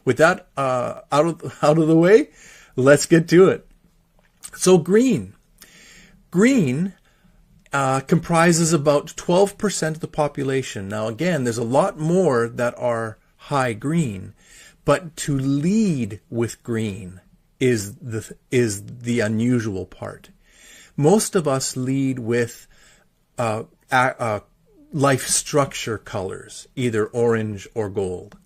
with that out of the way, let's get to it. So green comprises about 12% of the population. Now again, there's a lot more that are high green, but to lead with green is the unusual part. Most of us lead with life structure colors, either orange or gold.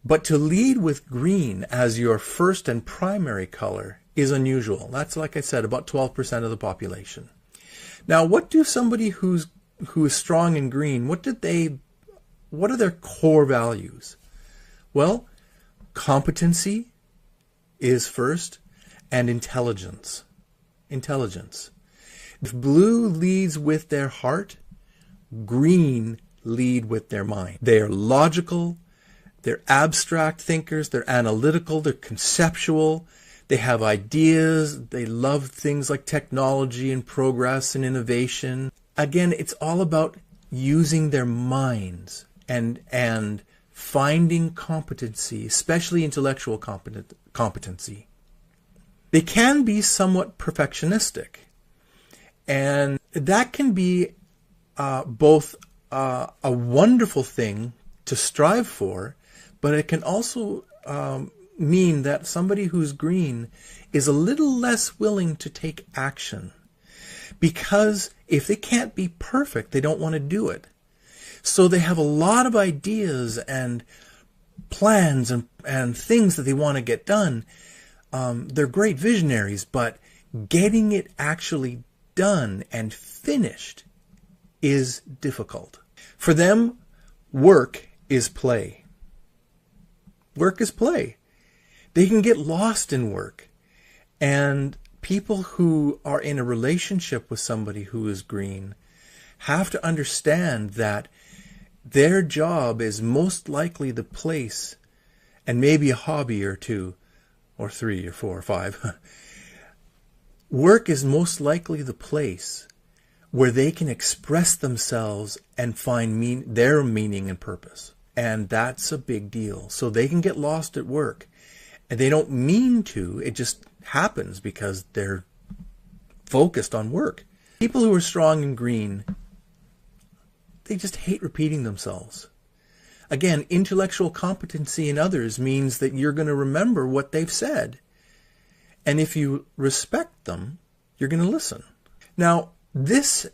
But to lead with green as your first and primary color is unusual. That's, like I said, about 12% of the population. Now, what do somebody who is strong in green, what are their core values? Well, competency is first, and intelligence. If blue leads with their heart, green lead with their mind. They are logical, they're abstract thinkers, they're analytical, they're conceptual, they have ideas, they love things like technology and progress and innovation. Again, it's all about using their minds and finding competency, especially intellectual competency. They can be somewhat perfectionistic, and that can be both a wonderful thing to strive for, but it can also mean that somebody who's green is a little less willing to take action, because if they can't be perfect, they don't want to do it. So they have a lot of ideas and plans and things that they want to get done. They're great visionaries, but getting it actually done and finished is difficult. For them, work is play. Work is play. They can get lost in work. And people who are in a relationship with somebody who is green have to understand that their job is most likely the place, and maybe a hobby or two, or 3 or 4 or 5. Work is most likely the place where they can express themselves and find their meaning and purpose. And that's a big deal. So they can get lost at work. And they don't mean to. It just happens because they're focused on work. People who are strong in green, they just hate repeating themselves. Again, intellectual competency in others means that you're going to remember what they've said. And if you respect them, you're going to listen. Now, this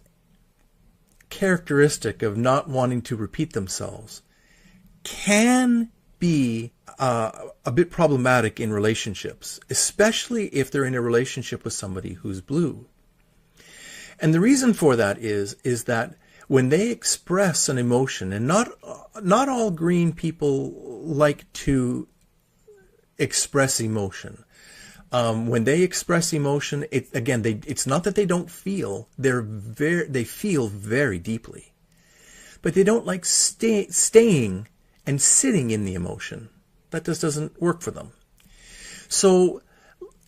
characteristic of not wanting to repeat themselves can be a bit problematic in relationships, especially if they're in a relationship with somebody who's blue. And the reason for that is that when they express an emotion, and not all green people like to express emotion. When they express emotion, it's not that they don't feel. They feel very deeply, but they don't like staying and sitting in the emotion. That just doesn't work for them. So,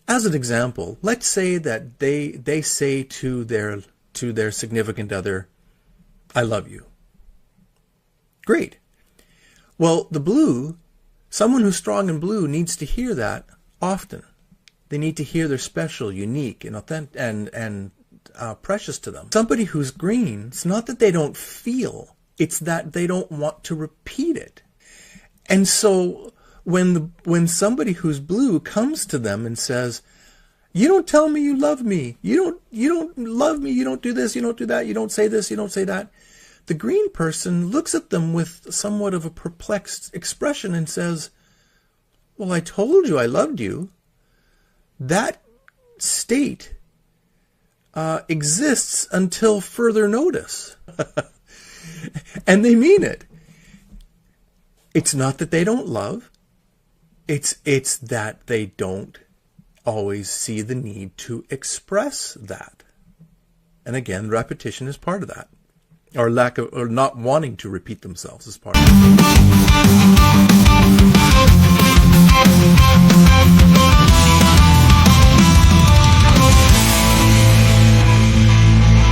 as an example, let's say that they say to their significant other, "I love you." Great. Well, someone who's strong in blue needs to hear that often. They need to hear they're special, unique, and authentic, and precious to them. Somebody who's green, it's not that they don't feel, it's that they don't want to repeat it. And so when somebody who's blue comes to them and says, "You don't tell me you love me. You don't love me. You don't do this. You don't do that. You don't say this. You don't say that." The green person looks at them with somewhat of a perplexed expression and says, "Well, I told you I loved you." That state exists until further notice. And they mean it. It's not that they don't love. It's that they don't always see the need to express that. And again, repetition is part of that. Or not wanting to repeat themselves is part of it.